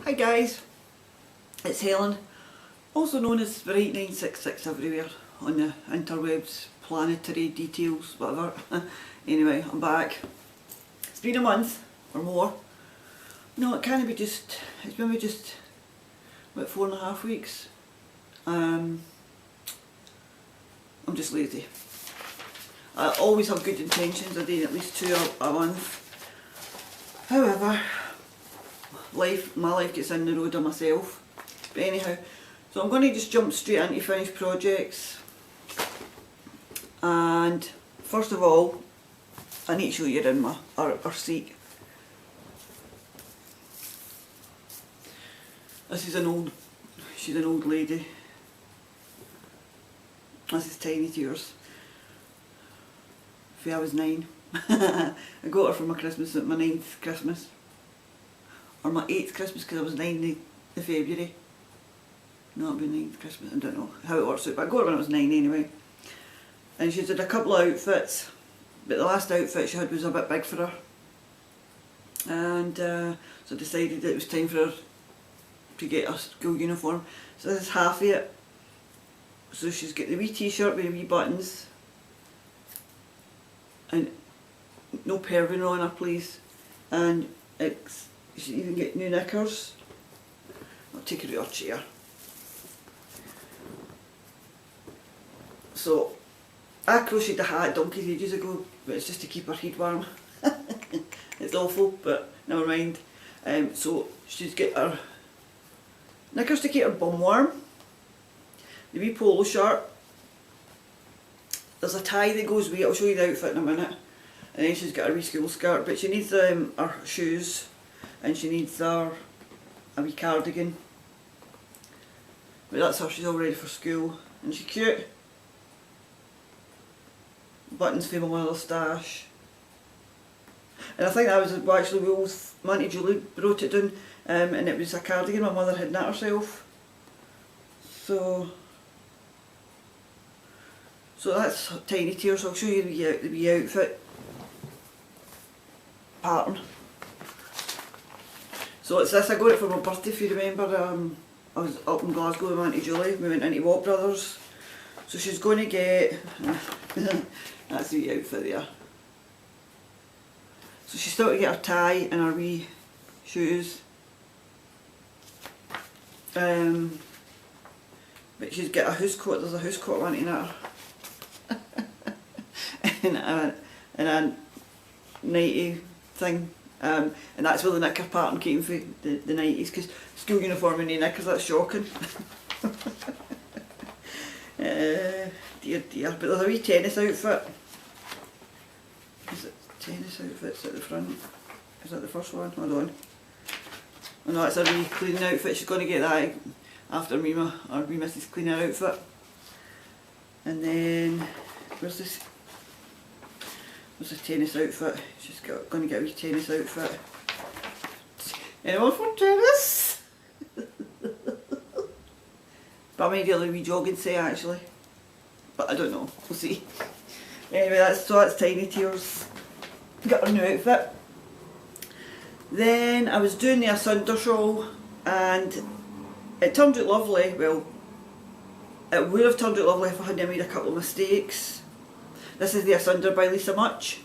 Hi guys, it's Helen, also known as Bright966 everywhere on the interwebs, planetary details, whatever. Anyway, I'm back. It's been a month or more. No, it can't be just, it's maybe just about 4.5 weeks. I'm just lazy. I always have good intentions, I do at least 2 a month. However, my life gets in the road of myself. But anyhow, so I'm going to just jump straight into finished projects. And first of all, I need to show you in my our seat. This is she's an old lady. This is Tiny Tears. I was 9. I got her for my Christmas at my 9th Christmas. Or my 8th Christmas, because I was 9 in February. No, it'd be 9th Christmas, I don't know how it works out, but I got her when I was 9 anyway. And she's had a couple of outfits, but the last outfit she had was a bit big for her. And so I decided that it was time for her to get a school uniform. So this is half of it. So she's got the wee t-shirt with the wee buttons. And no perving on her, please. And she even get new knickers. I'll take her to her chair. So, I crocheted the hat donkeys ages ago, but it's just to keep her head warm. It's awful, but never mind. So, she's got her knickers to keep her bum warm. The wee polo shirt. There's a tie that goes with it, I'll show you the outfit in a minute. And then she's got her wee school skirt, but she needs her shoes. And she needs a wee cardigan. But that's her, she's all ready for school. And she's cute. Buttons for my mother's stash. And I think that was actually my Auntie Julie wrote it down. And it was a cardigan my mother had knit herself. So that's Tiny Tears. I'll show you the wee outfit pattern. So it's this, I got it for my birthday if you remember. I was up in Glasgow with my Auntie Julie, we went into Walk Brothers. So she's going to get, that's the wee outfit there. So she's still to get her tie and her wee shoes. But she's got a house coat, there's a house coat I want to knit her. and a nightie thing. And that's where the knicker pattern came from, the 90s, because school uniform and knickers, that's shocking. Dear dear, but there's a wee tennis outfit. Is it tennis outfits at the front? Is that the first one? Hold on. Oh no, it's a wee cleaning outfit, she's going to get that after me, our wee Mrs. Cleaner outfit. And then, where's this? There's a tennis outfit. She's going to get a wee tennis outfit. Anyone for tennis? But I might get a wee jogging set actually. But I don't know. We'll see. Anyway, that's Tiny Tears. Got her new outfit. Then I was doing the Asunder shawl and it turned out lovely. Well, it would have turned out lovely if I hadn't made a couple of mistakes. This is the Asunder by Lisa Much,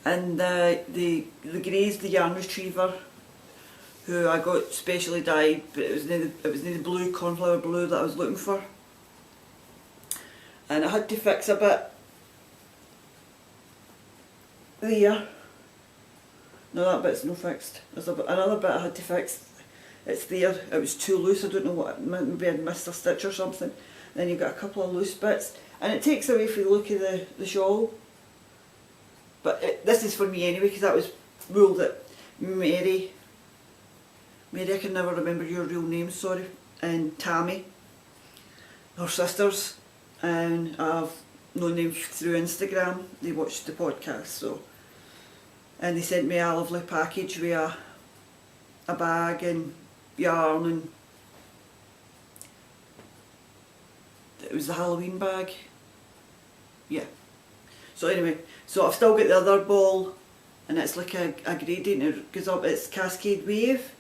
and the grey's the yarn retriever, who I got specially dyed, but it was the blue, cornflower blue that I was looking for, and I had to fix a bit there. No, that bit's no fixed. There's another bit I had to fix. It's there. It was too loose. I don't know what. Maybe I'd missed a stitch or something. Then you've got a couple of loose bits. And it takes away from the look of the shawl. But this is for me anyway, because that was wool that Mary, I can never remember your real name, sorry, and Tammy, her sisters, and I've known them through Instagram. They watched the podcast, so. And they sent me a lovely package with a bag and yarn, and it was the Halloween bag. Yeah. So anyway, so I've still got the other ball, and it's like a gradient, it goes up, it's Cascade Wave,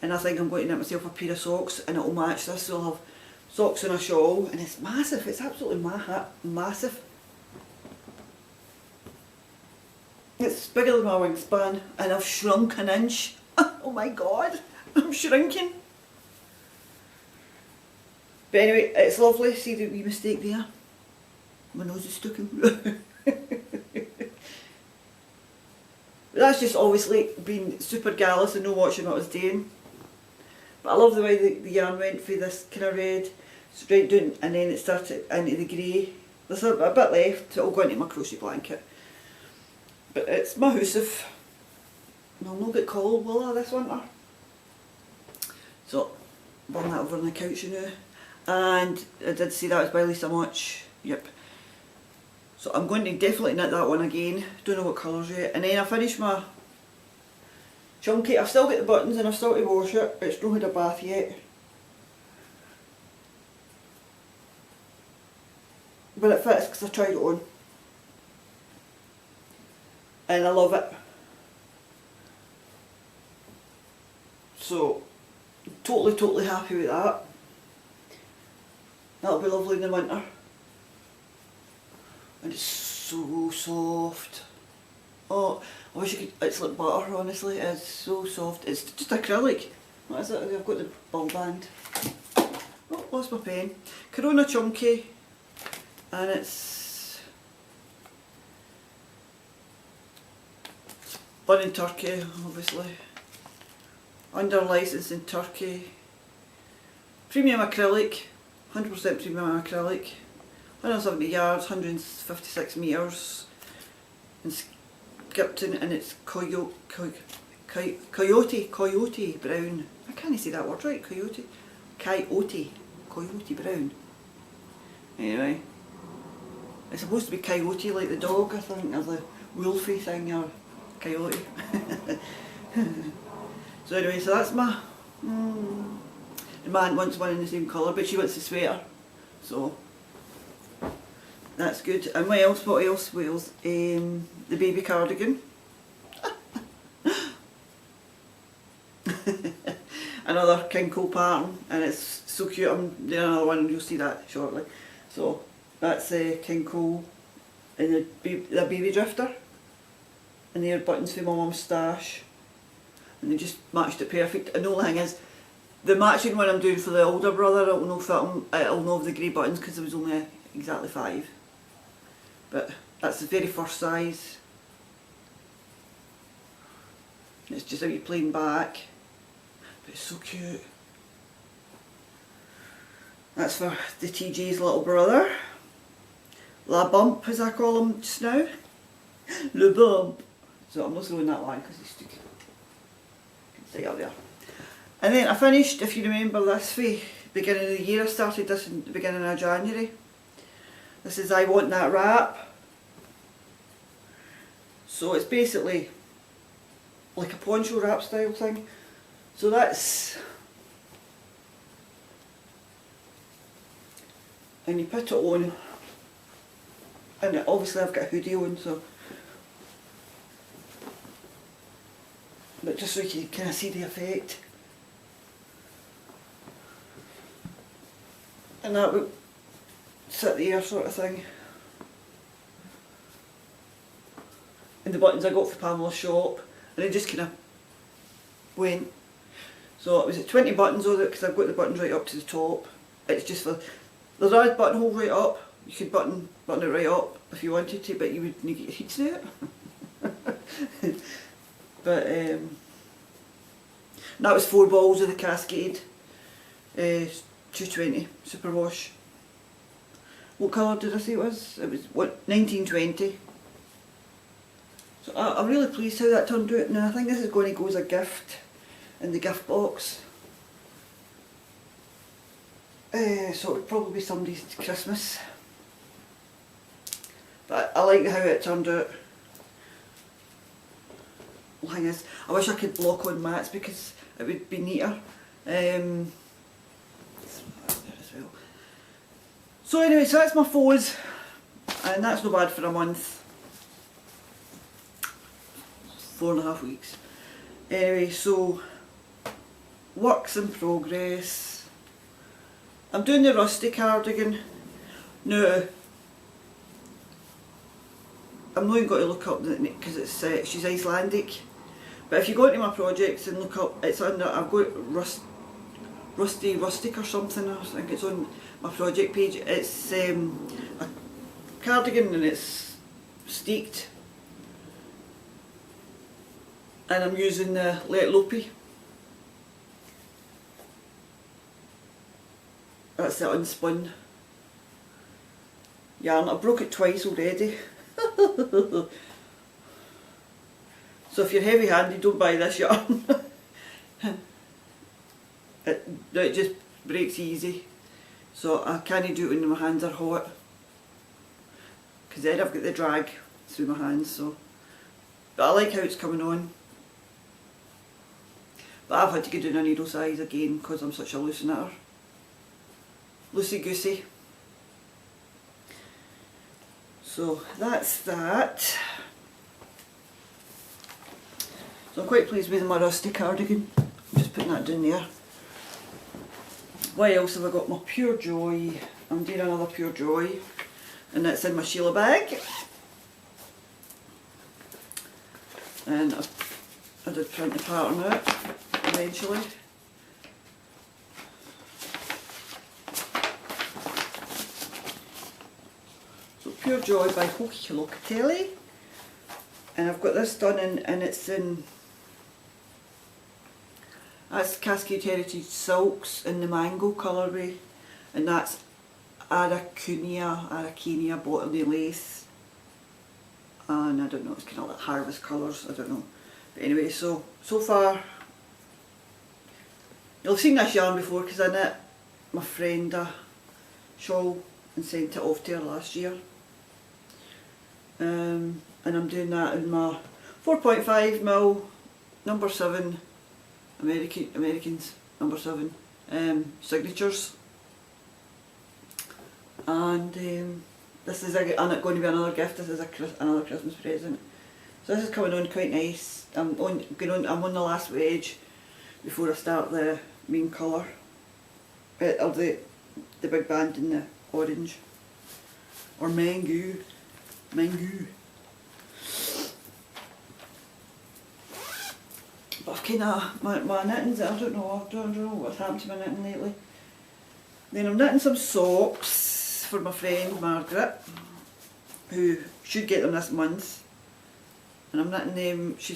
and I think I'm going to get myself a pair of socks and it'll match this, so I'll have socks and a shawl, and it's massive, it's absolutely massive. It's bigger than my wingspan and I've shrunk an inch. Oh my god, I'm shrinking. But anyway, it's lovely. See the wee mistake there? My nose is stuck in. That's just obviously being super gallus and not watching what I was doing. But I love the way the yarn went for this kind of red, straight down, and then it started into the grey. There's a bit left, it'll go into my crochet blanket. But it's massive. And I'll not get cold, will I, this winter? So, burn that over on the couch now. And I did see that was by Lisa Much. Yep. So I'm going to definitely knit that one again. Don't know what colours yet. And then I finished my chunky. I've still got the buttons and I've still to wash it. It's not had a bath yet. But it fits because I tried it on. And I love it. So, totally happy with that. That'll be lovely in the winter. And it's so soft. Oh, I wish you could, it's like butter, honestly. It's so soft. It's just acrylic. What is it? I've got the ball band. Oh, lost my pen. Corona Chunky. And it's done in Turkey, obviously. Under license in Turkey. Premium acrylic. 100% premium acrylic. 170 yards, 156 metres in Skipton, and it's coyote brown. I can't say that word right, coyote brown. Anyway, it's supposed to be coyote like the dog, I think, or the wolfy thing, or coyote. So anyway, so that's my... The man wants one in the same colour, but she wants the sweater, so that's good. And what else? The baby cardigan. Another King Cole pattern, and it's so cute. I'm doing another one and you'll see that shortly. So that's King Cole and the baby drifter, and they're buttons for my mum's stash, and they just matched it perfect. And the only thing is, the matching one I'm doing for the older brother, it'll not fit him, it'll not have the grey buttons because there was only exactly 5. But that's the very first size. It's just a wee plain back, but it's so cute. That's for the TJ's little brother. La Bump, as I call him just now. Le Bump. So I'm not throwing that line because he's stuck. You can see up there. And then I finished, if you remember this, for beginning of the year. I started this in the beginning of January. This is I Want That Wrap. So it's basically like a poncho wrap style thing. So that's... And you put it on. And obviously I've got a hoodie on, so... But just so you can kind of see the effect. And that would sit there, sort of thing. And the buttons I got for Pamela's shop, and it just kind of went. So it was at 20 buttons on it because I've got the buttons right up to the top. It's just for, there's a buttonhole right up. You could button it right up if you wanted to, but you would need to get your heat to it. But that was 4 balls of the Cascade. 220 superwash. What colour did I say it was? It was what, 1920. So I'm really pleased how that turned out. Now I think this is going to go as a gift in the gift box. So it would probably be somebody's Christmas. But I like how it turned out. The thing is, I wish I could block on mats because it would be neater. So anyway, so that's my fours, and that's not bad for a month. 4.5 weeks. Anyway, so works in progress. I'm doing the rusty cardigan. Now, I'm not even going to look up because it's she's Icelandic. But if you go into my projects and look up, it's under, I've got rustic or something. I think it's on my project page. It's a cardigan and it's steeked, and I'm using the Let Lopey. That's the unspun yarn. I broke it twice already. So if you're heavy handed, don't buy this yarn. it just breaks easy. So I can't do it when my hands are hot, because then I've got the drag through my hands. So, but I like how it's coming on. But I've had to go down a needle size again because I'm such a loose knitter. Loosey goosey. So that's that. So I'm quite pleased with my rusty cardigan. I'm just putting that down there. What else have I got? My Pure Joy. I'm doing another Pure Joy, and that's in my Sheila bag. And I did print the pattern out eventually. So Pure Joy by Hoki Locatelli, and I've got this done in, and it's in, that's Cascade Heritage Silks in the mango colourway, and that's Araucania botany lace, and I don't know, it's kind of like harvest colours, I don't know. But anyway, so far, you'll have seen this yarn before because I knit my friend a shawl and sent it off to her last year. And I'm doing that in my 4.5mm number 7 Americans number 7 signatures, and this is going to be another gift. This is another Christmas present. So this is coming on quite nice. I'm on the last wedge before I start the main colour, or the big band in the orange or mango. But I've kind of, my knittings, I don't know what's happened to my knitting lately. Then I'm knitting some socks for my friend Margaret, who should get them this month. And I'm knitting them, as she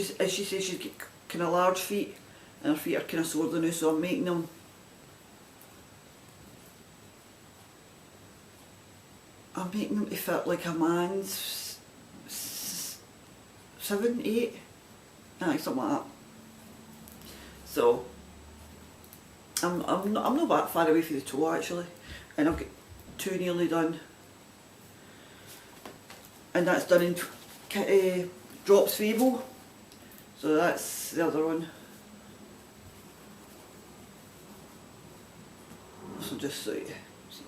says, she's got kind of large feet, and her feet are kind of sore now, so I'm making them to fit like a man's 7, 8. Something like that. So I'm not that far away from the toe actually, and I've got 2 nearly done, and that's done in Drops Fable. So that's the other one. So just so you see,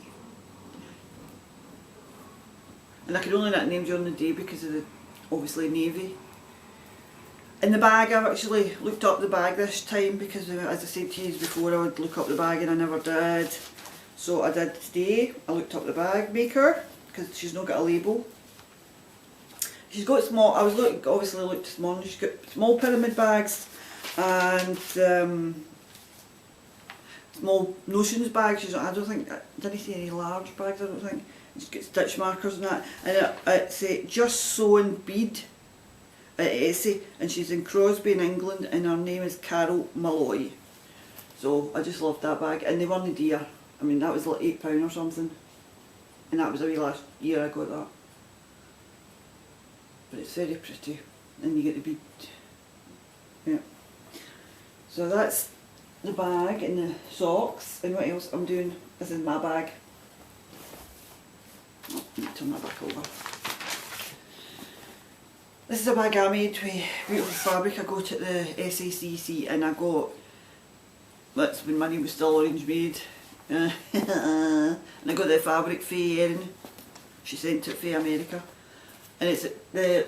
and I can only knit names during the day because of the obviously navy. In the bag, I've actually looked up the bag this time because, as I said to you before, I would look up the bag and I never did. So I did today. I looked up the bag maker because she's not got a label. She's got small. Obviously looked this morning. She's got small pyramid bags and small notions bags. I don't think. Did I see any large bags? I don't think. She's got stitch markers and that. And it's a Just Sewn bead at Essie, and she's in Crosby in England, and her name is Carol Malloy. So I just loved that bag, and they weren't dear. I mean, that was like £8 or something, and that was a wee last year I got that. But it's very pretty, and you get the bead. Yeah. So that's the bag and the socks, and what else I'm doing. This is my bag. Oh, let me turn that back over. This is a bag I made with beautiful fabric. I got at the SACC, and I got, that's when money was still orange made, and I got the fabric for Erin. She sent it for America, and it's the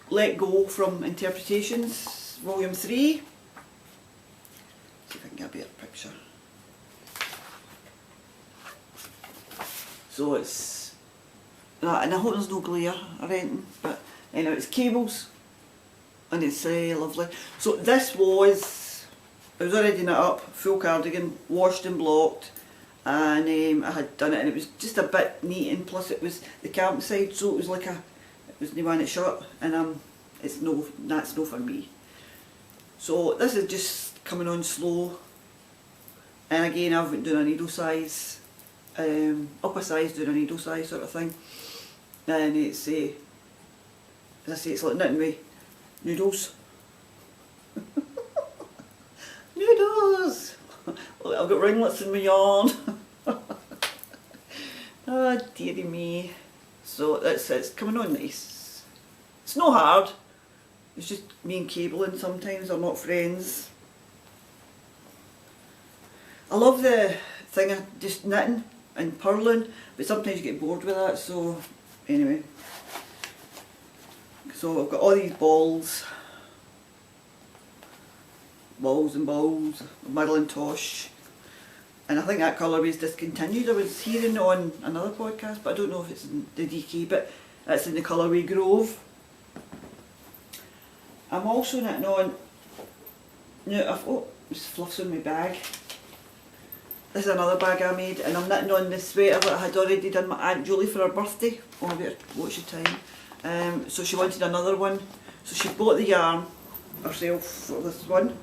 Let Go from Interpretations, Volume 3, See if I can get a better picture. So it's that, and I hope there's no glare or anything, but anyway, it's cables, and it's lovely. So this was, I was already knit up, full cardigan, washed and blocked, and I had done it, and it was just a bit neat, and plus it was the campsite, so it was like it was the one it shut, and that's no for me. So this is just coming on slow, and again I've been doing a needle size, up a size doing a needle size sort of thing, and it's as I say, it's like knitting with noodles. Noodles! Look, I've got ringlets in my yarn. Oh dearie me. So it's coming on nice. It's not hard, it's just me and cabling sometimes, are not friends. I love the thing of just knitting and purling, but sometimes you get bored with that, so anyway. So I've got all these balls and balls, Madeline Tosh, and I think that colourway is discontinued. I was hearing on another podcast, but I don't know if it's in the DK, but it's in the colourway Grove. I'm also knitting on, there's fluffs in my bag. This is another bag I made, and I'm knitting on the sweater that I had already done my Aunt Julie for her birthday. Oh, I better watch the time. So she wanted another one, so she bought the yarn herself for this one,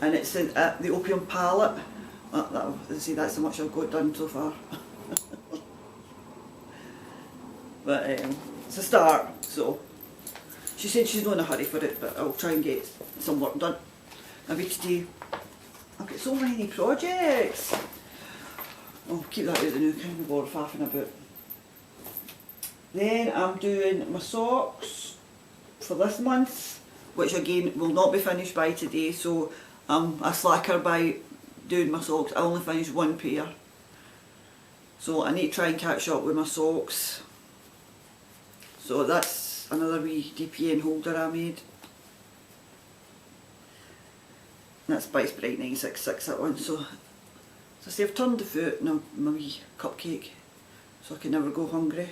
and it's the Opium palette. See, that's how much I've got done so far. But it's a start. So she said she's not in a hurry for it, but I'll try and get some work done. Maybe today. I've got so many projects. I'll keep that out of the nook, can't be bothered faffing about. Then I'm doing my socks for this month, which again will not be finished by today, so I'm a slacker by doing my socks. I only finished one pair, so I need to try and catch up with my socks. So that's another wee DPN holder I made. That's Spice Bright 966, that one. So I say I've turned the foot in my wee cupcake, so I can never go hungry.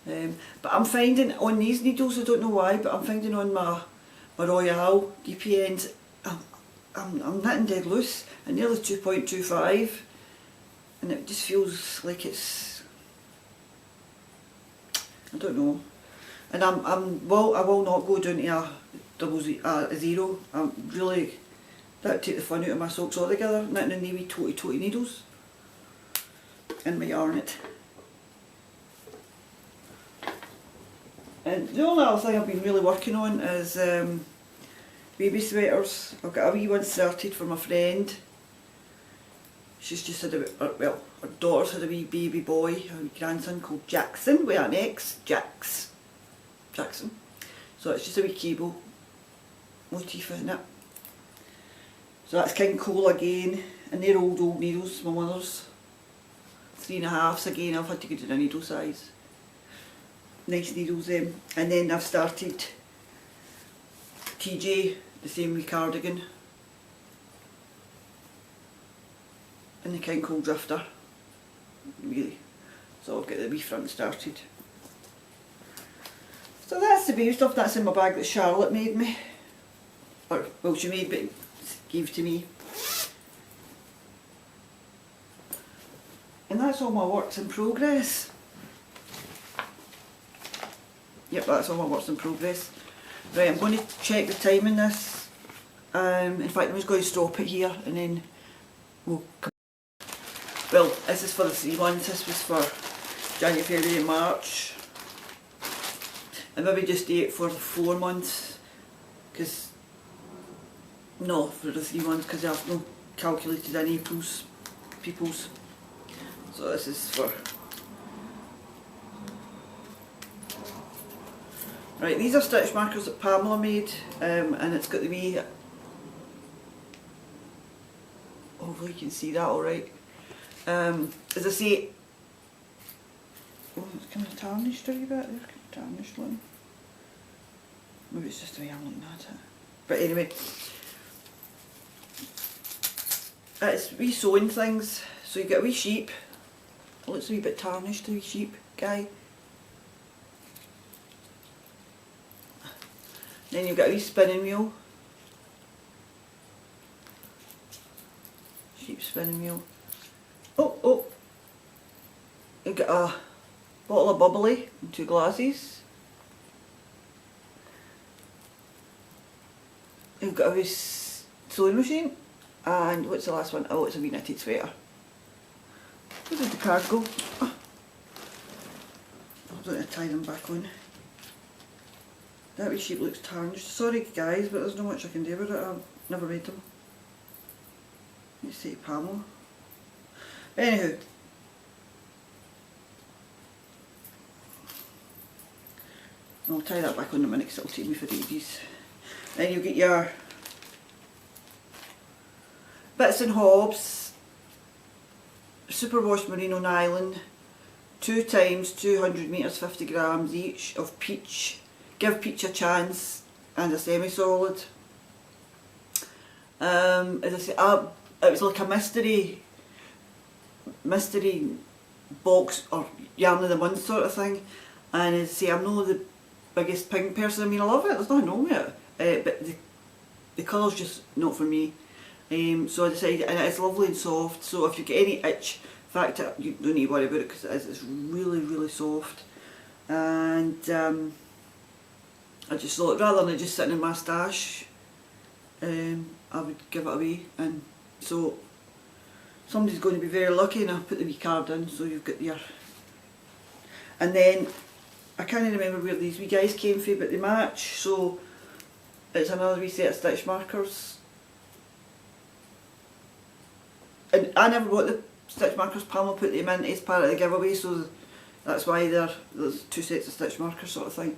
But I'm finding on these needles, I don't know why, but I'm finding on my Royale DPNs, I'm knitting dead loose, and nearly 2.25, and it just feels like it's, I don't know. And I will not go down to a zero. I'm really, that would take the fun out of my socks altogether, knitting in the wee toty needles and my yarnet. And the only other thing I've been really working on is baby sweaters. I've got a wee one started for my friend. She's just had her daughter's had a wee baby boy, a wee grandson called Jackson, with an X, Jackson. So it's just a wee cable motif in it. So that's King Cole again, and they're old needles, my mother's. 3.5s again, I've had to go to the needle size. Nice needles them. And then I've started TJ, the same wee cardigan, and the King Cole drifter, really. So I'll get the wee front started. So that's the baby stuff. That's in my bag that Charlotte made me. Or, well, she made but gave to me. And that's all my works in progress. Yep, that's all my works in progress. Right, I'm going to check the time in this. In fact, I'm just going to stop it here and then we'll come. Well, this is for the 3 months. This was for January, February and March. And maybe just 8 for the 4 months. Because, no, for the 3 months, because I've not calculated any people's. So this is for. Right, these are stitch markers that Pamela made, and it's got the wee. Hopefully you can see that alright. As I say, oh, it's kind of tarnished a wee bit. There's kind of tarnished one. Maybe it's just the way I'm looking at it. But anyway, it's wee sewing things. So you get a wee sheep. It looks a wee bit tarnished, a wee sheep guy. Then you've got a wee spinning wheel. Sheep spinning wheel. Oh! You've got a bottle of bubbly and 2 glasses. You've got a wee sewing machine. And what's the last one? Oh, it's a wee knitted sweater. Where did the card go? Oh. I'm going to tie them back on. That wee sheep looks tarnished. Sorry guys, but there's not much I can do about it. I've never made them. Let's see, Pamela. Anywho. I'll tie that back on in a minute because it'll take me for ages. Then you get your bits and hobs. Superwash merino nylon. 2 times 200 metres, 50 grams each of peach. Give peach a chance, and a semi-solid. As I say, it was like a mystery box or yarn of the month sort of thing. And as I say, I'm not the biggest pink person. I mean, I love it. There's nothing wrong with it, but the colour's just not for me. So I decided, and it's lovely and soft. So if you get any itch, in fact, you don't need to worry about it because it's really, really soft. And I just thought, rather than it just sitting in my stash, I would give it away. And so somebody's going to be very lucky, and I'll put the wee card in so you've got your. And then I can't remember where these wee guys came from, but they match. So it's another wee set of stitch markers. And I never bought the stitch markers. Pamela put them in as part of the giveaway, so that's why there's 2 sets of stitch markers sort of thing.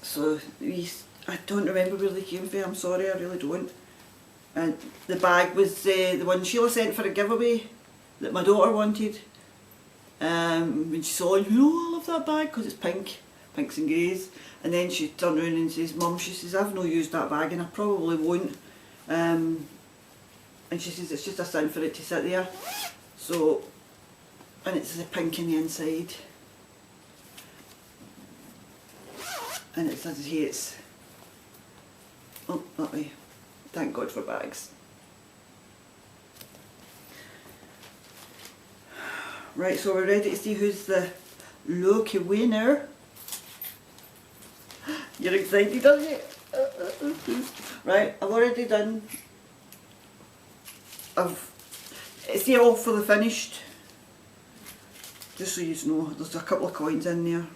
So these, I don't remember where they came from, I'm sorry, I really don't. And the bag was the one Sheila sent for a giveaway that my daughter wanted. When she saw it, oh, I love that bag because it's pink, pinks and greys. And then she turned around and says, Mum, she says, I've not used that bag and I probably won't. And she says it's just a sin for it to sit there. So, and it's the pink in the inside. And it says here it's, oh, that way. Thank God for bags. Right, so we're ready to see who's the lucky winner. You're excited, aren't you? Right, I've already done. It's here all for the finished. Just so you know, there's a couple of coins in there,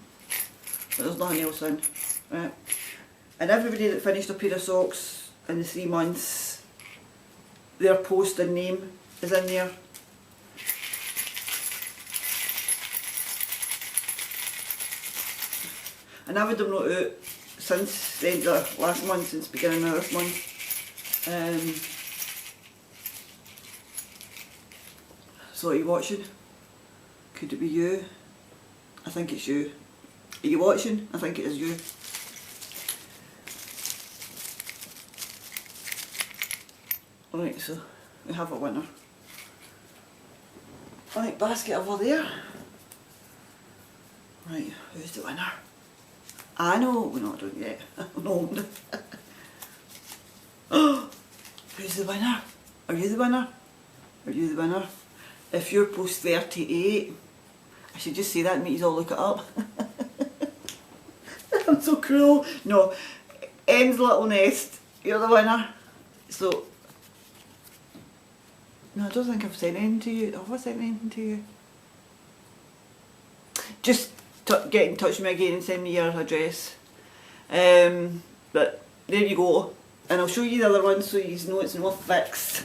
but there's nothing else in. Right. And everybody that finished a pair of socks in the 3 months, their post and name is in there. And I've had them not out since the end of last month, since the beginning of this month. So are you watching? Could it be you? I think it's you. Are you watching? I think it is you. Right, so we have a winner. Right, basket over there. Right, who's the winner? I know, we're not doing it yet. No. Oh, who's the winner? Are you the winner? Are you the winner? If you're post 38, I should just say that and make you all look it up. I'm so cruel. No, M's Little Nest, you're the winner. So, no, I don't think I've sent anything to you. Have I sent anything to you? Just get in touch with me again and send me your address. But there you go. And I'll show you the other one so you know it's not fixed.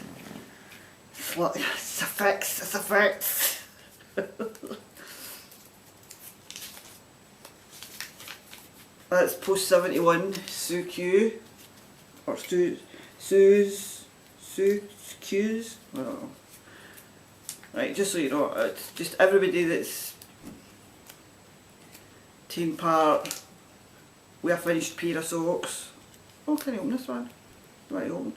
It's a fix, it's a fix. That's post 71, Sue Q. Or Sue's Q's? I don't know. Right, just so you know, it's just everybody that's taken part with a finished pair of socks. oh, can I open this one? Right, open.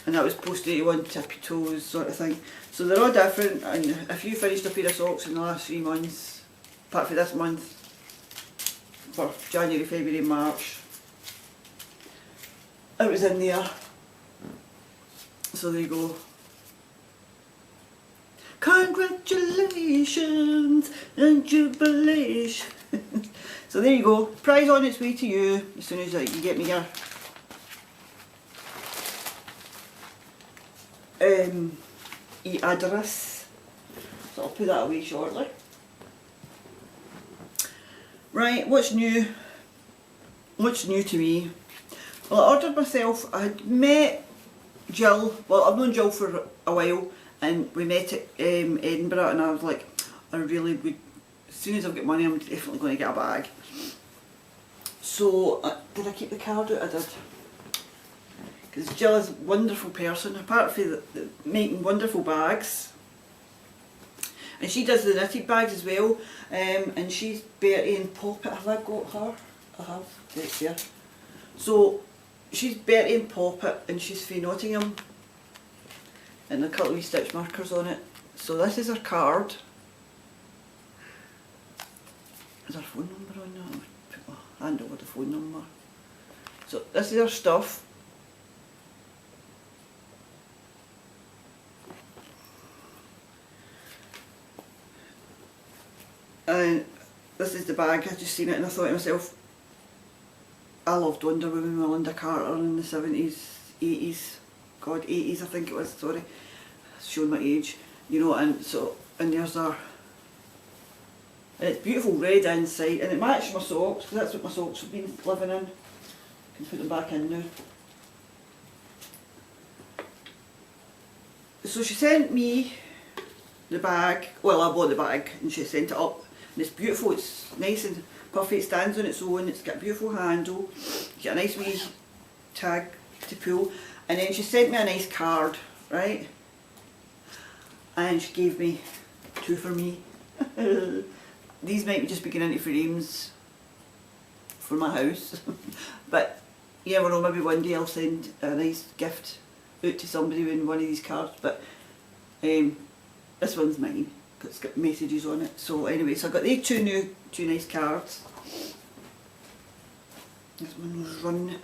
And that was post 81 tippy toes sort of thing. So they're all different, and if you finished a pair of socks in the last 3 months, apart from this month, for January, February, March, it was in there. So there you go. Congratulations and jubilation. So there you go. Prize on its way to you as soon as you get me your e-address. So I'll put that away shortly. Right, what's new? What's new to me? Well, I ordered myself, I had met Jill, well I've known Jill for a while, and we met at Edinburgh, and I was like, I really would, as soon as I've got money I'm definitely going to get a bag. So, did I keep the card out? I did. Because Jill is a wonderful person, apart from the making wonderful bags. And she does the knitted bags as well, and she's Bertie and Poppet. Have I got her? I have, right there. So, she's Bertie and Poppet, and she's from Nottingham. And a couple of wee stitch markers on it. So this is her card. Is her phone number on that? I'll put my hand over the phone number. So this is her stuff. And this is the bag. I just seen it and I thought to myself, I loved Wonder Woman with Linda Carter in the 70s, 80s. God, 80s I think it was, sorry. Showing my age. You know, and so, and there's our, and it's beautiful red inside, and it matched my socks, because that's what my socks have been living in. I can put them back in now. So she sent me the bag, well I bought the bag, and she sent it up, and it's beautiful, it's nice and puffy, it stands on its own, it's got a beautiful handle, you get a nice wee tag to pull, and then she sent me a nice card, right? And she gave me 2 for me. These might just be going into frames for my house, but you never know, maybe one day I'll send a nice gift out to somebody with one of these cards, but this one's mine, because it's got messages on it. So anyway, so I got these two nice cards. This one was run.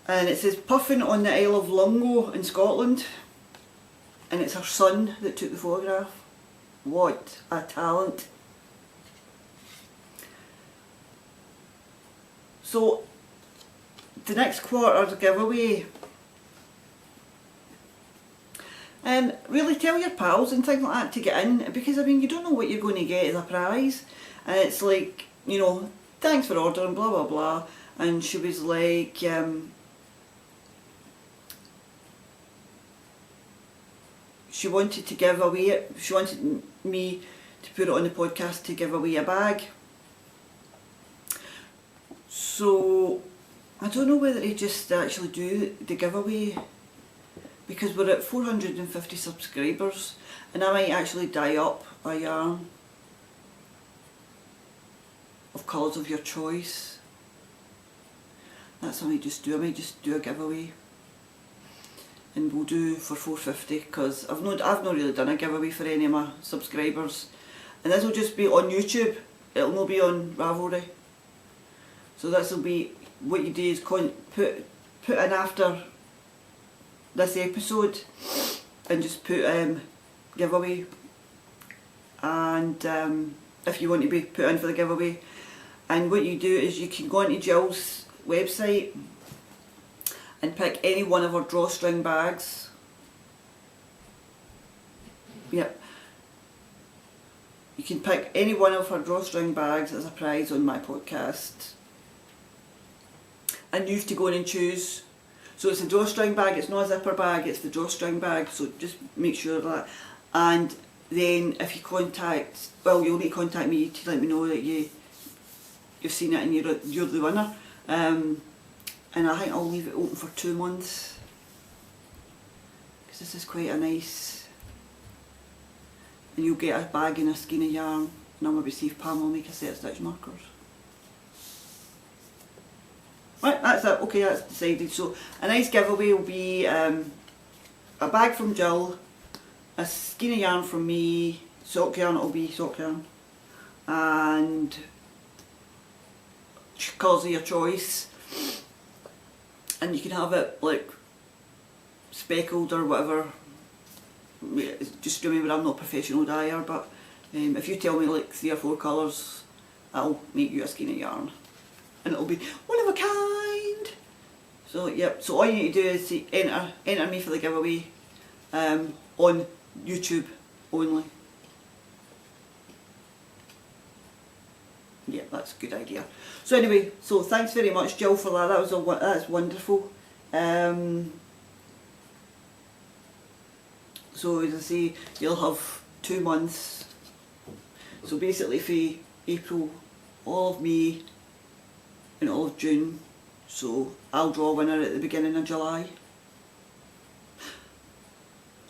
And it says Puffin on the Isle of Lungo in Scotland. And it's her son that took the photograph. What a talent. So the next quarter's giveaway. And really tell your pals and things like that to get in, because I mean you don't know what you're going to get as a prize. And it's like, you know, thanks for ordering, blah blah blah. And she was like, she wanted to give away, she wanted me to put it on the podcast to give away a bag. So I don't know whether to just actually do the giveaway, because we're at 450 subscribers, and I might actually dye up a yarn of colours of your choice. That's what I might just do. I might just do a giveaway, and we'll do for 450, because I've not really done a giveaway for any of my subscribers, and this will just be on YouTube. It'll not be on Ravelry. So this will be, what you do is put in after this episode, and just put giveaway, and if you want to be put in for the giveaway, and what you do is you can go onto Jill's website and pick any one of her drawstring bags. Yep. You can pick any one of her drawstring bags as a prize on my podcast. And you have to go in and choose. So it's a drawstring bag, it's not a zipper bag, it's the drawstring bag, so just make sure of that. And then if you contact, well, you'll need to contact me to let me know that you've seen it and you're the winner. And I think I'll leave it open for 2 months, because this is quite a nice, and you'll get a bag and a skein of yarn, and I'll maybe see if Pam will make a set of stitch markers. that's it. Okay, that's decided. So a nice giveaway will be a bag from Jill, a skein of yarn from me, sock yarn, it'll be sock yarn, and colours of your choice, and you can have it like speckled or whatever. Just remember, I'm not a professional dyer, but if you tell me like 3 or 4 colours, I'll make you a skein of yarn, and it'll be one of a kind. So yep, so all you need to do is to enter me for the giveaway on YouTube only. Yeah, that's a good idea. So anyway, so thanks very much, Jill, for that. That's wonderful. So as I say, you'll have 2 months. So basically for April, all of May and all of June. So I'll draw a winner at the beginning of July.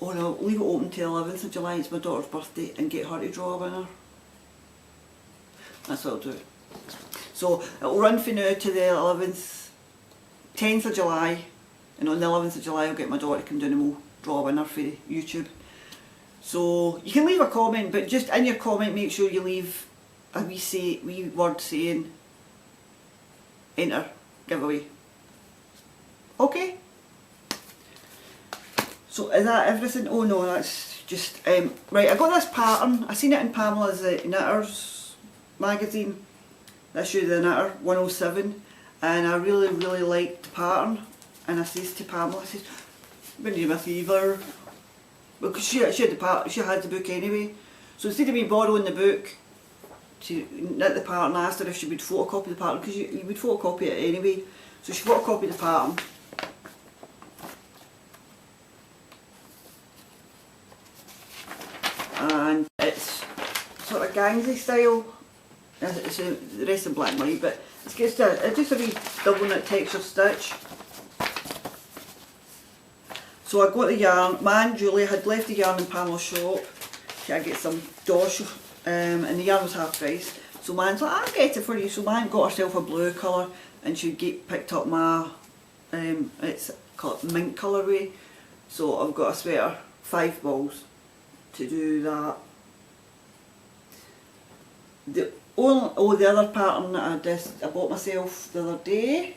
Oh no, leave it open till 11th of July, it's my daughter's birthday, and get her to draw a winner. That's what I'll do. So it'll run from now to the 10th of July, and on the 11th of July I'll get my daughter to come down and we'll draw a winner for YouTube. So you can leave a comment, but just in your comment make sure you leave a wee word saying enter giveaway. Okay? So is that everything? Oh no, that's just right. I got this pattern. I seen it in Pamela's Knitters magazine, the issue of the Knitter 107, and I really liked the pattern. And I says to Pamela, I says, "When do you miss either?" Because she had the pattern, she had the book anyway. So instead of me borrowing the book to knit the pattern, I asked her if she would photocopy the pattern, because you would photocopy it anyway. So she photocopied the pattern. And it's sort of gangsy style. It's the rest in black and white, but it's just a wee double knit texture stitch. So I got the yarn. My Aunt Julie had left the yarn in Pamela's shop. She had to get some dosh, and the yarn was half price. So my aunt's like, "I'll get it for you." So my aunt got herself a blue colour, and she picked up my it's called mint colourway. So I've got a sweater, 5 balls to do that. The other pattern that I bought myself the other day.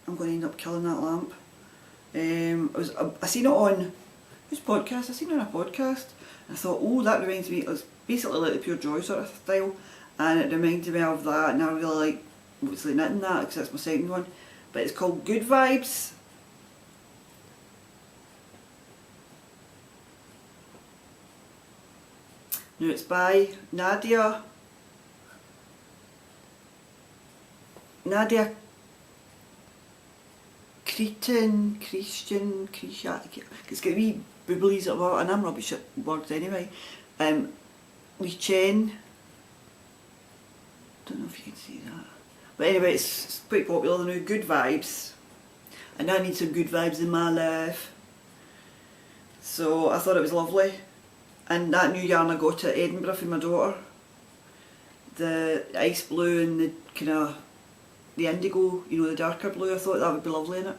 I'm going to end up killing that lamp. I seen it on whose podcast? I seen it on a podcast. And I thought, oh, that reminds me. It's basically like the Pure Joy sort of style, and it reminded me of that. And I really like obviously knitting that because that's my second one. But it's called Good Vibes. Now it's by Nadia Christian, it's got wee booblies at work, and I'm rubbish at words anyway. Lee Chen, don't know if you can see that, but anyway, it's pretty popular now. Good Vibes, and I need some good vibes in my life, so I thought it was lovely. And that new yarn I got at Edinburgh for my daughter, the ice blue and the kind of the indigo, you know, the darker blue, I thought that would be lovely in it.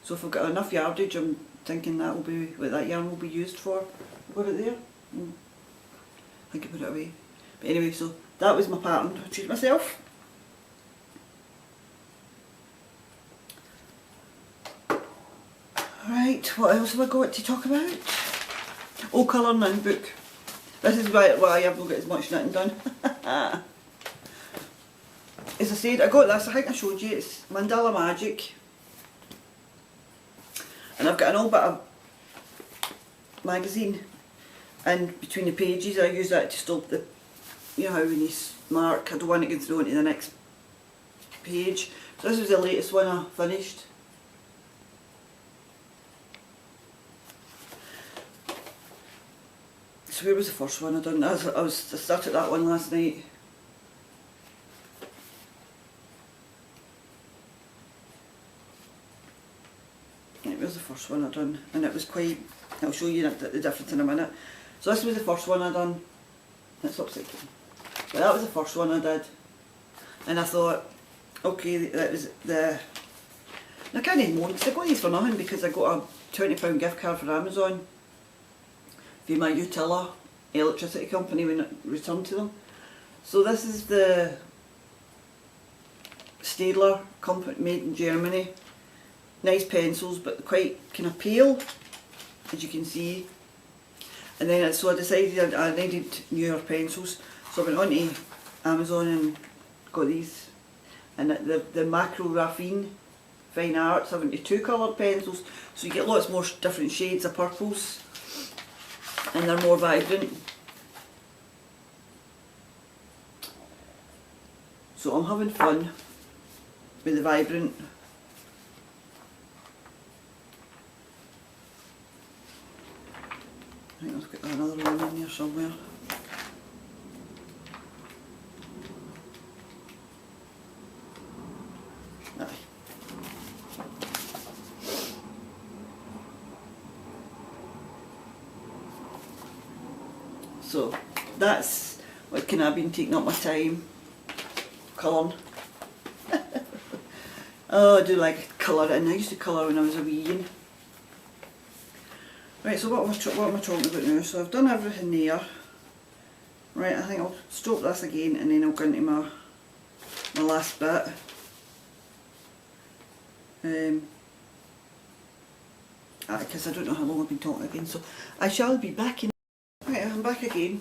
So if I've got enough yardage, I'm thinking that will be what that yarn will be used for. Put it there. I think I put it away. But anyway, so that was my pattern. I treated myself. Right, what else have I got to talk about? Oh, colour knitting book. This is why I haven't got as much knitting done. As I said, I got this, I think I showed you, it's Mandala Magic. And I've got an old bit of magazine, and between the pages I use that to stop the, you know how when you mark, I don't want it to go through into the next page. So this was the latest one I finished. So where was the first one I done? I started that one last night. It was the first one I done, and it was quite, I'll show you the difference in a minute. So this was the first one I done. It's upside down. But that was the first one I did. And I thought, Okay, that was the... I can't even moan because I got these for nothing because I got a £20 gift card for Amazon for my Utila electricity company when it returned to them. So this is the Staedtler company, made in Germany. Nice pencils, but quite kind of pale, as you can see. And then so I decided I needed newer pencils, so I went on to Amazon and got these. And the Macro Raffine Fine Art 72 coloured pencils, so you get lots more different shades of purples, and they're more vibrant. So I'm having fun with the vibrant. I think I've got another one in there somewhere. Aye. So that's what kind of been taking up my time colouring. Oh, I do like colouring. I used to colour when I was a wee yin. Right, so what am I talking about now? So I've done everything there. Right, I think I'll stop this again and then I'll go into my last bit. Because I don't know how long I've been talking again, so I shall be back in. Right, I'm back again.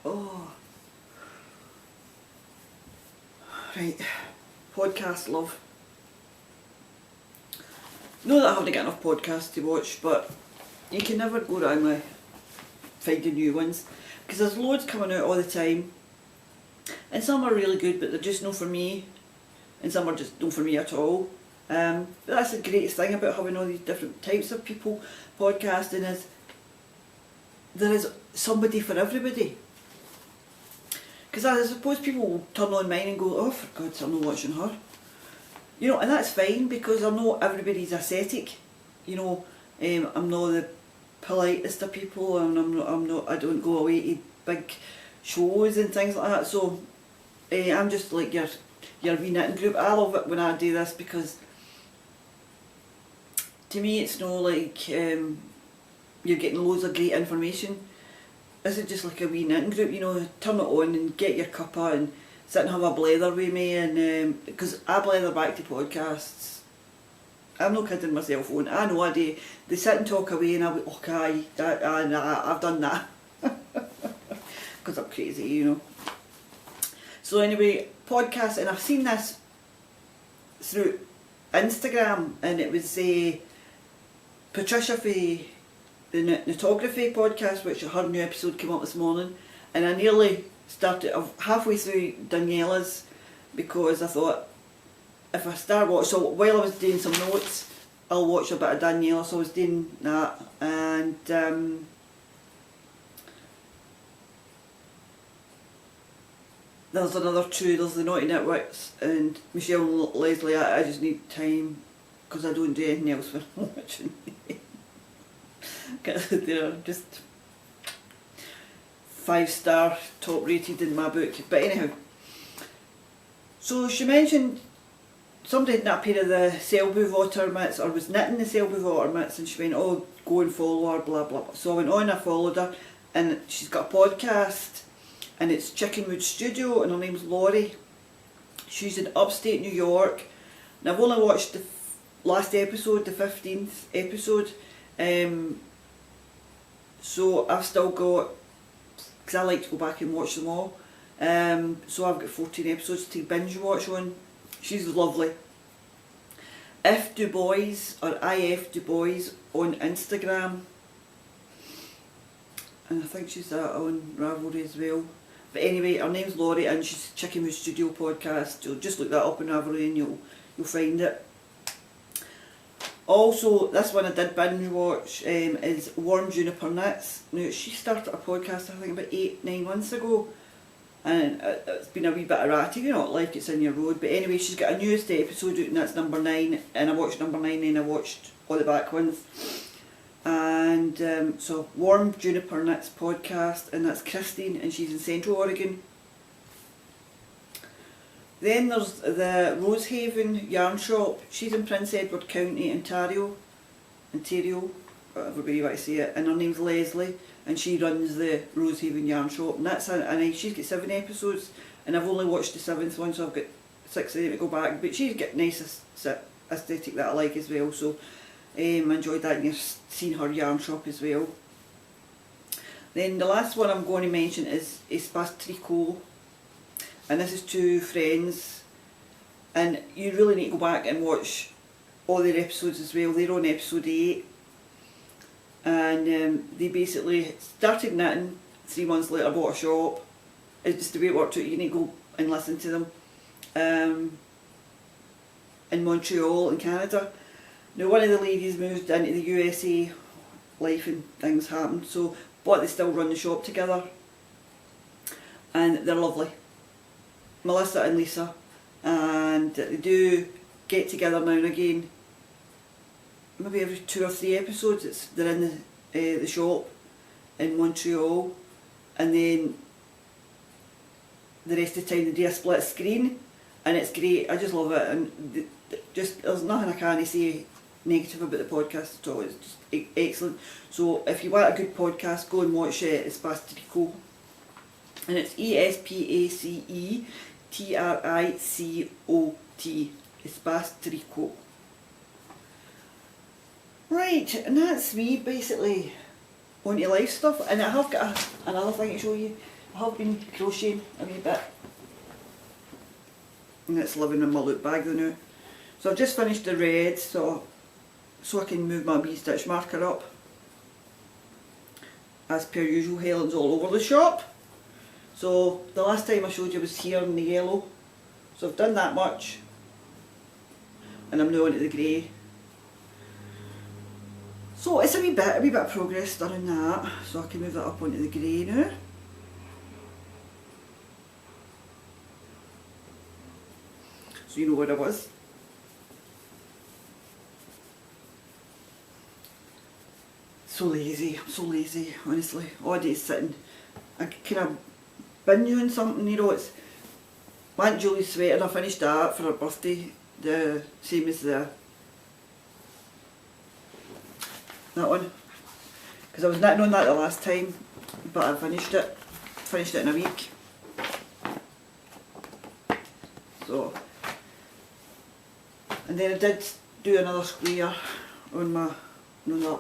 Oh. Right, podcast love. Know that I haven't got enough podcasts to watch, but you can never go wrong with finding new ones, because there's loads coming out all the time, and some are really good but they're just not for me, and some are just not for me at all. But that's the greatest thing about having all these different types of people podcasting, is there is somebody for everybody. Because I suppose people will turn on mine and go, oh, for God's sake, I'm not watching her. You know, and that's fine, because I know everybody's aesthetic. You know, I'm not the politest of people, and I don't go away to big shows and things like that. So I'm just like your wee knitting group. I love it when I do this, because to me it's no like you're getting loads of great information. This is just like a wee knitting group, you know. Turn it on and get your cuppa and sit and have a blether with me, and because I blether back to podcasts. I'm not kidding myself on. I know I do. They sit and talk away and I'll be, okay, I've done that. Because I'm crazy, you know. So anyway, podcast, and I've seen this through Instagram, and it was Patricia for the Knitography podcast, which her new episode came up this morning, and I nearly started halfway through Daniela's, because I thought if I start watching, so while I was doing some notes, I'll watch a bit of Daniela, so I was doing that, and there's another two, there's the Naughty Nitwits and Michelle and Leslie. I just need time, because I don't do anything else when I'm watching. Because they're just 5-star, top rated in my book. But anyhow, so she mentioned somebody had knit a pair of the Selby water mitts, or was knitting the Selby water mitts, and she went, oh, go and follow her, blah blah blah. So I went on, I followed her, and she's got a podcast, and it's Chickenwood Studio, and her name's Laurie. She's in upstate New York, and I've only watched the last episode, the 15th episode, so I've still got, because I like to go back and watch them all, so I've got 14 episodes to binge watch on. She's lovely. If Du Bois, or IF Du Bois on Instagram, and I think she's on Ravelry as well. But anyway, her name's Laurie, and she's Chickenwood Studio podcast. So just look that up on Ravelry and you'll find it. Also, this one I did binge watch is Warm Juniper Knits. Now, she started a podcast I think about 8-9 months ago, and it's been a wee bit erratic, you know, like it's in your road. But anyway, she's got a newest episode out, and that's number 9, and I watched number 9 and I watched all the back ones. And so Warm Juniper Knits podcast, and that's Christine, and she's in Central Oregon. Then there's the Rosehaven Yarn Shop. She's in Prince Edward County, Ontario, whatever way you want to say it. And her name's Leslie, and she runs the Rosehaven Yarn Shop. And that's she's got 7 episodes, and I've only watched the 7th one, so I've got 6 of them to go back. But she's got nice aesthetic that I like as well. So I enjoyed that, and you've seen her yarn shop as well. Then the last one I'm going to mention is Espace Tricot. And this is 2 friends, and you really need to go back and watch all their episodes as well. They're on episode 8, and they basically started knitting. 3 months later bought a shop. It's just the way it worked out. You need to go and listen to them. In Montreal in Canada. Now one of the ladies moved into the USA, life and things happened, but they still run the shop together, and they're lovely. Melissa and Lisa, and they do get together now and again, maybe every 2 or 3 episodes. They're in the shop in Montreal, and then the rest of the time they do a split screen, and it's great. I just love it, and there's nothing I can say negative about the podcast at all. It's just excellent. So if you want a good podcast, go and watch Espace Tricot, and it's ESPACE TRICOT, Espace Tricot. Right, and that's me basically on to life stuff. And I have got another thing to show you. I have been crocheting a wee bit, and it's living in my loop bag though now. So I've just finished the red, so I can move my wee stitch marker up. As per usual, Helen's all over the shop. So the last time I showed you was here in the yellow. So I've done that much, and I'm now onto the grey. So it's a wee bit of progress done in that. So I can move that up onto the grey now. So you know where I was. So lazy, I'm so lazy, honestly. All day sitting. I kind of been doing something, you know. It's my Aunt Julie's sweater, and I finished that for her birthday, the same as that one, because I was knitting on that the last time, but I finished it in a week. So, and then I did do another square on that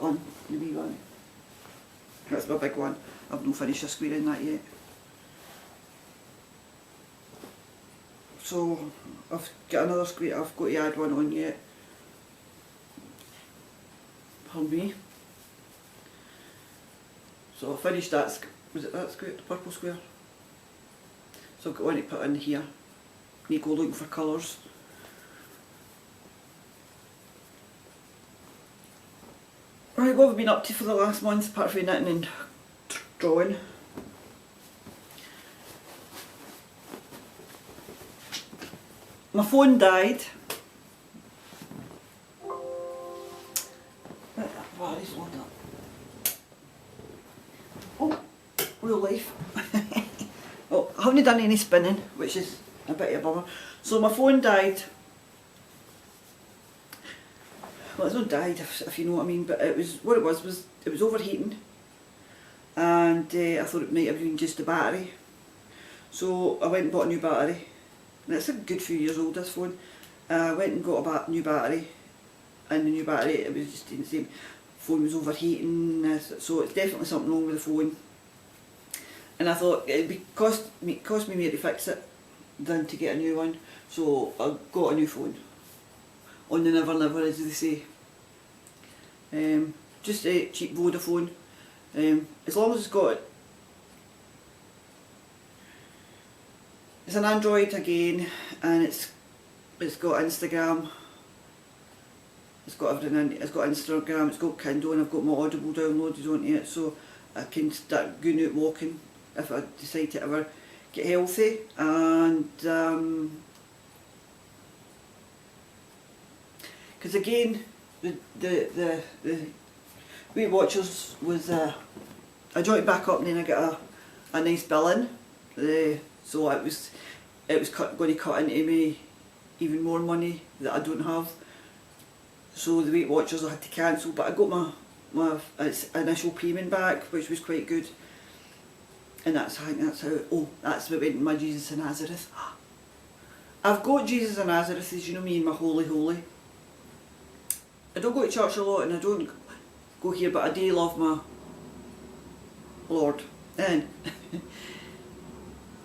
one, the wee one. That's my big one. I've not finished a square in that yet. So I've got another square I've got to add one on yet. Pardon me. So I finished that, was it that square, the purple square? So I've got one to put in here. Need to go looking for colours. Right, what have we been up to for the last month apart from knitting and drawing? My phone died. Oh, real life. Oh, I haven't done any spinning, which is a bit of a bummer. So my phone died. Well, it's not died, if you know what I mean, but it was it was overheating, and I thought it might have been just the battery. So I went and bought a new battery, and it's a good few years old, this phone. I went and got a new battery, and the new battery, it was just the same. Phone was overheating, so it's definitely something wrong with the phone. And I thought it would cost me more to fix it than to get a new one, so I got a new phone. On the never never, as they say. Just a cheap Vodafone. As long as it's an Android again, and it's got Instagram. It's got everything in it. It's got Instagram, it's got Kindle, and I've got my Audible downloaded onto it, so I can start going out walking if I decide to ever get healthy. And because again, the Weight Watchers was I joined back up, and then I got a nice bill in. So it was it was going to cut into me even more money that I don't have. So the Weight Watchers I had to cancel, but I got my initial payment back, which was quite good. And I think that's how, that's what went in my Jesus of Nazareth. I've got Jesus of Nazareth, as you know me, in my holy holy. I don't go to church a lot and I don't go here, but I do love my Lord. And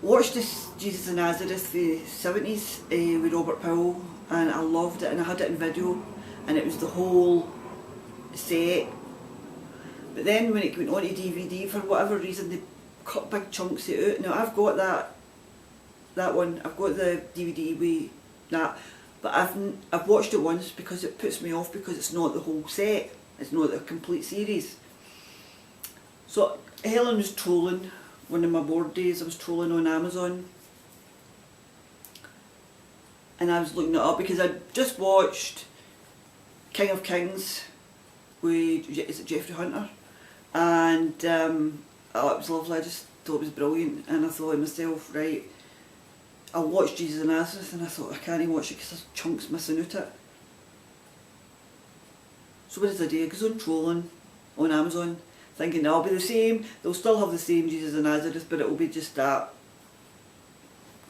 watched this Jesus of Nazareth, the 70s with Robert Powell, and I loved it, and I had it in video, and it was the whole set. But then when it went on to DVD, for whatever reason, they cut big chunks of it out. Now I've got that one, I've got the DVD with that, but I've watched it once because it puts me off, because it's not the whole set, it's not the complete series. So Helen was trolling, one of my board days, I was trolling on Amazon, and I was looking it up because I'd just watched King of Kings with, is it Jeffrey Hunter? And oh, it was lovely, I just thought it was brilliant, and I thought to myself, right, I'll watch Jesus of Nazareth, and I thought I can't watch it because there's chunks missing out it. So what did I do? I goes on trolling on Amazon, thinking they'll be the same, they'll still have the same Jesus of Nazareth, but it will be just that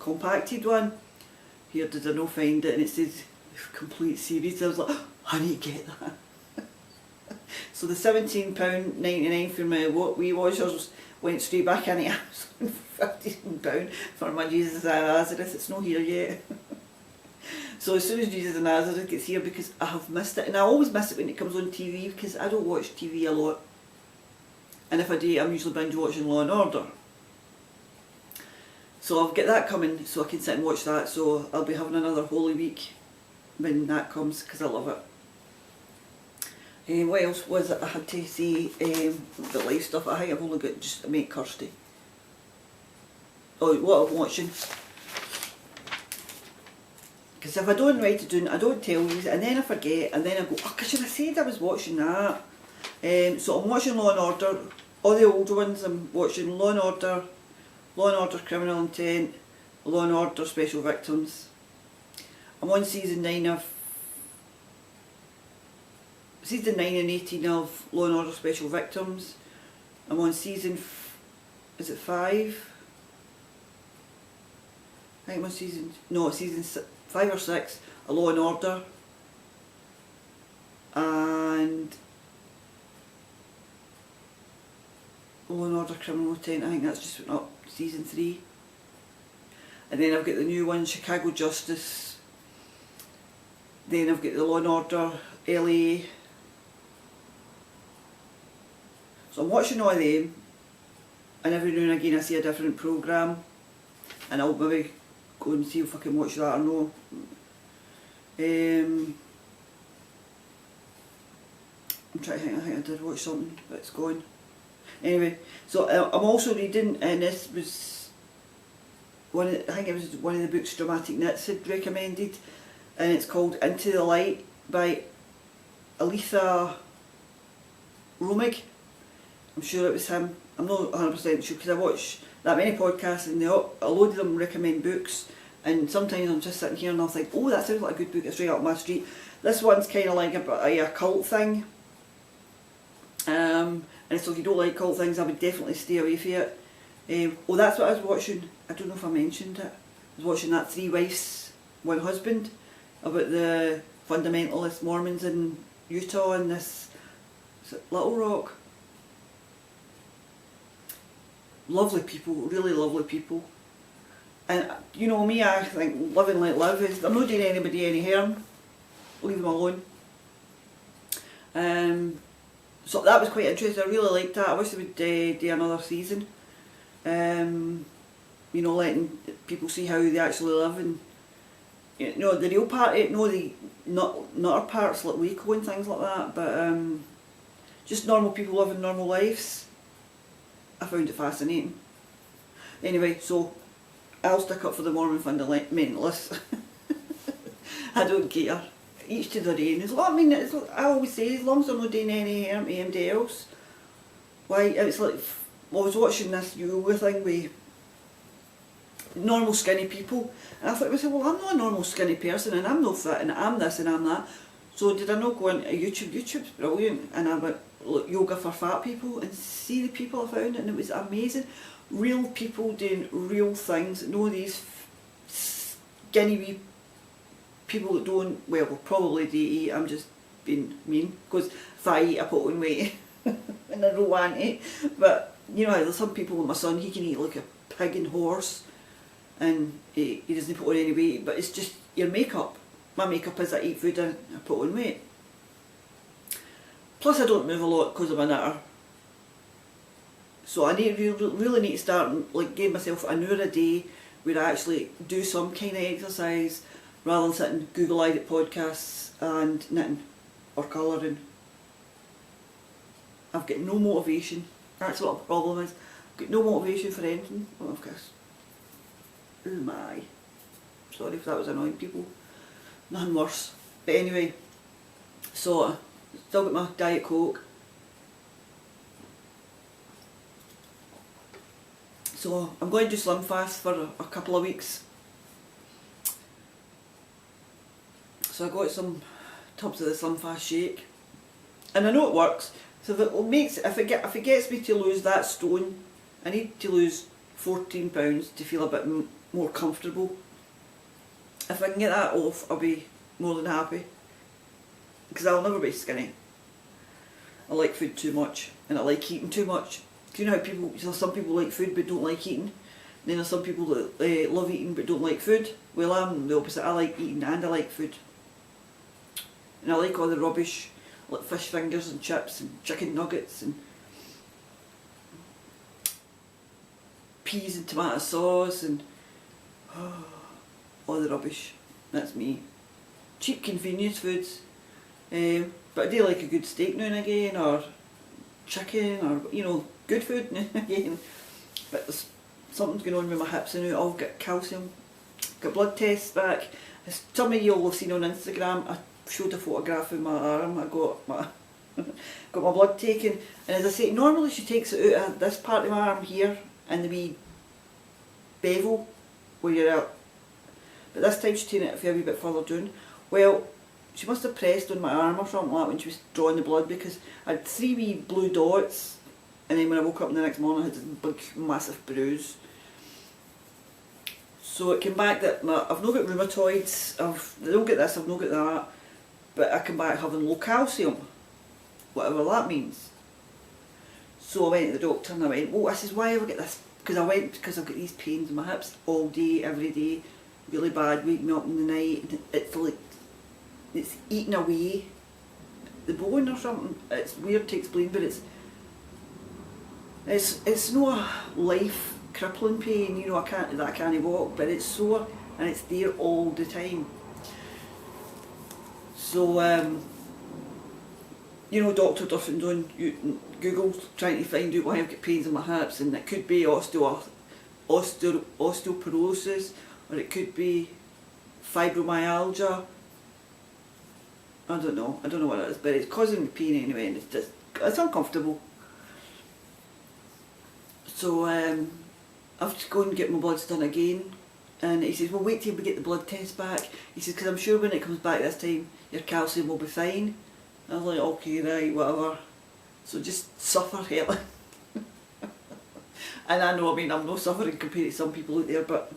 compacted one. Here did I not find it, and it says complete series. I was like, I need to get that. So the £17.99 for my Weight Watchers went straight back into Amazon for £15 for my Jesus of Nazareth. It's not here yet. So as soon as Jesus of Nazareth gets here, because I have missed it, and I always miss it when it comes on TV, because I don't watch TV a lot. And if I do, I'm usually binge watching Law and Order. So I'll get that coming so I can sit and watch that. So I'll be having another Holy Week when that comes, because I love it. What else was it I had to say? The live stuff. I think I've only got just Mate Kirsty. Oh, what I'm watching. Because if I don't write it down, I don't tell you, and then I forget, and then I go, oh, should I said I was watching that? So I'm watching Law and Order, all the old ones. I'm watching Law and Order Criminal Intent, Law and Order Special Victims. I'm on season 9 and 18 of Law and Order Special Victims. I'm on season, is it 5? I think I'm on season 5 or 6 of Law and Order. And Law and Order Criminal Intent, I think that's just went up, season 3. And then I've got the new one, Chicago Justice. Then I've got the Law and Order LA. So I'm watching all of them, and every now and again I see a different programme, and I'll maybe go and see if I can watch that or no. I'm trying to think, I think I did watch something, but it's gone. Anyway, so I'm also reading, and this was I think it was one of the books Dramatic Knits had recommended, and it's called Into the Light by Aletha Romig. I'm sure it was him. I'm not 100% sure, because I watch that many podcasts, and a load of them recommend books, and sometimes I'm just sitting here and I'll think, oh, that sounds like a good book, it's right up my street. This one's kind of like a cult thing, and so if you don't like cult things, I would definitely stay away from it. Oh, that's what I was watching. I don't know if I mentioned it. I was watching that 3 Wives, 1 Husband, about the fundamentalist Mormons in Utah and this, is it Little Rock? Lovely people, really lovely people. And you know me, I think live and let live is, I'm not doing anybody any harm, leave them alone. So that was quite interesting, I really liked that. I wish they would do another season. You know, letting people see how they actually live, and you know, the real part, not our parts like Waco and things like that, but just normal people living normal lives. I found it fascinating. Anyway, so I'll stick up for the Mormon fundamentalists. I don't care. Each to their own. I always say, as long as they're not doing any harm to anybody else. Why? It's like, I was watching this yoga thing with normal skinny people. And I thought to myself, well, I'm not a normal skinny person, and I'm not fit, and I'm this and I'm that. So did I not go into YouTube? YouTube's brilliant. And I went, look, yoga for fat people, and see the people I found, and it was amazing. Real people doing real things, no these skinny wee people that don't, well, probably do eat, I'm just being mean, because if I eat I put on weight, and I don't want to, but you know, there's some people like my son, he can eat like a pig and horse, and he doesn't put on any weight, but it's just your makeup. My makeup is I eat food and I put on weight. Plus I don't move a lot because I'm a knitter. So I really need to start like giving myself an hour a day where I actually do some kind of exercise rather than sitting Google-eyed podcasts and knitting or colouring. I've got no motivation. That's what the problem is. I've got no motivation for anything. Oh, of course. Oh my. Sorry if that was annoying people. Nothing worse. But anyway, so still got my Diet Coke. So I'm going to do Slim Fast for a couple of weeks. So I got some tubs of the Slim Fast shake, and I know it works. So if it gets me to lose that stone, I need to lose 14 pounds to feel a bit more comfortable. If I can get that off, I'll be more than happy, because I'll never be skinny. I like food too much, and I like eating too much. Do you know how some people like food but don't like eating? And then there's some people that love eating but don't like food. Well, I'm the opposite. I like eating and I like food. And I like all the rubbish, like fish fingers and chips and chicken nuggets and peas and tomato sauce and all the rubbish. That's me. Cheap convenience foods. But I do like a good steak now and again, or chicken, or, you know, good food now and again. But there's something's going on with my hips and now I've got calcium. Got blood tests back. As some of you all have seen on Instagram, I showed a photograph of my arm. I got my got my blood taken, and as I say, normally she takes it out of this part of my arm here and the wee bevel where you're at, but this time she's taking it a wee bit further down. Well, she must have pressed on my arm or something like that when she was drawing the blood, because I had 3 wee blue dots, and then when I woke up the next morning I had this big massive bruise. So it came back that I've not got rheumatoids, I don't get this, I've not got that, but I came back having low calcium, whatever that means. So I went to the doctor and I went, oh, I says, why have I got this? Because I've got these pains in my hips all day, every day, really bad, wake me up in the night, and it's like, it's eating away the bone or something. It's weird to explain, but it's no life crippling pain, you know, I can't walk, but it's sore and it's there all the time. So you know, Dr. Duffin on Google trying to find out why I've got pains in my hips, and it could be osteoporosis, or it could be fibromyalgia. I don't know what it is, but it's causing me pain anyway, and it's uncomfortable. So I've to go and get my bloods done again, and he says, well, wait till we get the blood test back. He says, because I'm sure when it comes back this time your calcium will be fine. I was like, okay, right, whatever. So just suffer, Helen. And I know, I mean, I'm not suffering compared to some people out there, but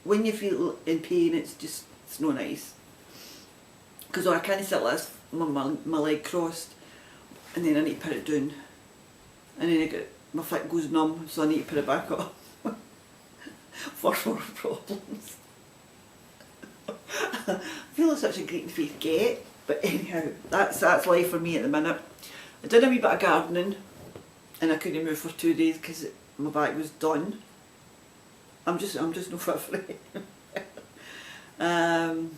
when you feel in pain, it's no nice. Because I can't sit like this, my leg crossed, and then I need to put it down, and then my foot goes numb, so I need to put it back up. First world problems. I feel it's such a great thing to get, but anyhow, that's life for me at the minute. I did a wee bit of gardening, and I couldn't move for 2 days because my back was done. I'm just no fit for it. And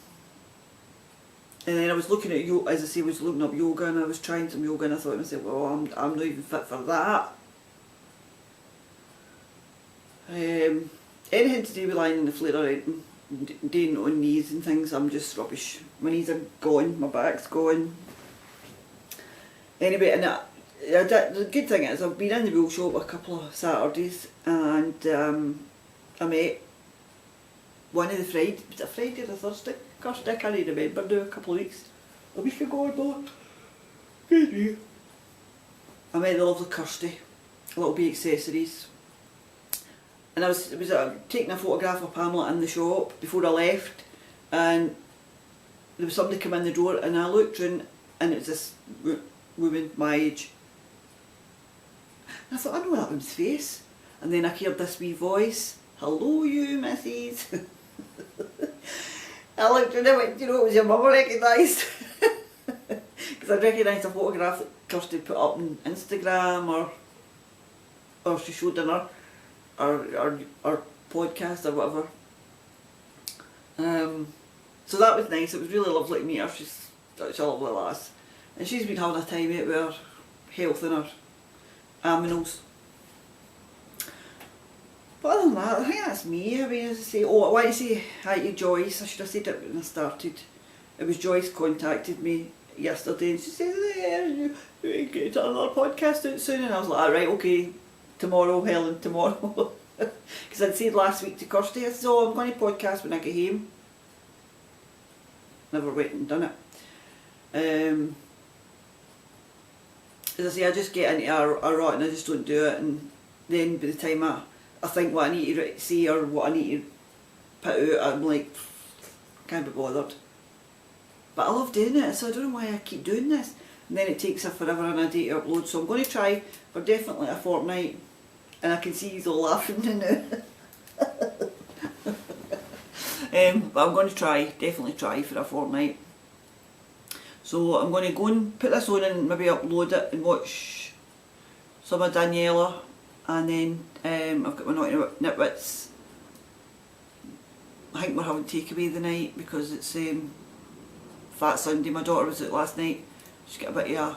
then I was looking at yoga, as I say, I was looking up yoga, and I was trying some yoga, and I thought to myself, well, I'm not even fit for that. Anything to do with lying on the floor or doing it on knees and things, I'm just rubbish. My knees are gone, my back's gone. Anyway, and the good thing is I've been in the wool shop a couple of Saturdays, and I met one of the Friday, was it a Friday or a Thursday? Gosh, I can't remember now, a couple of weeks. A week ago or more. Good day. I met the lovely Kirsty, Little B Accessories. And I was taking a photograph of Pamela in the shop before I left, and there was somebody come in the door, and I looked round and it was this woman my age. And I thought, I know that woman's face. And then I heard this wee voice, "Hello you, missus." I looked and I went, you know, it was your mum I recognised. Because I'd recognised a photograph that Kirsty put up on Instagram, or she showed in our podcast or whatever. So that was nice. It was really lovely to meet her. She's such a lovely lass. And she's been having a time out with her health and her aminals. But other than that, I think that's me. I mean, as I say, I want to say hi to Joyce. I should have said it when I started. It was Joyce contacted me yesterday and she said, "You get another podcast out soon," and I was like, "Right, okay, tomorrow, Helen, tomorrow." Because I'd said last week to Kirsty, I said, "Oh, I'm going to podcast when I get home." Never went and done it. As I say, I just get into a rut and I just don't do it, and then by the time I think what I need to say or what I need to put out, I'm like, can't be bothered. But I love doing it, so I don't know why I keep doing this. And then it takes forever and a day to upload, so I'm going to try for definitely a fortnight. And I can see he's all laughing now. But I'm going to definitely try for a fortnight. So I'm going to go and put this on and maybe upload it and watch some of Daniela. And then I've got my naughty nitwits. I think we're having takeaway the night because it's Fat Sunday. My daughter was out last night. She's got a bit of a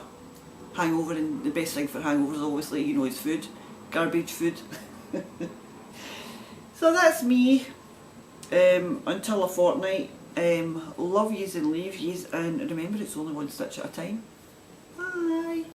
hangover, and the best thing for hangovers obviously, you know, is food. Garbage food. So that's me. Until a fortnight. Love yous and leave yous, and remember it's only one stitch at a time. Bye.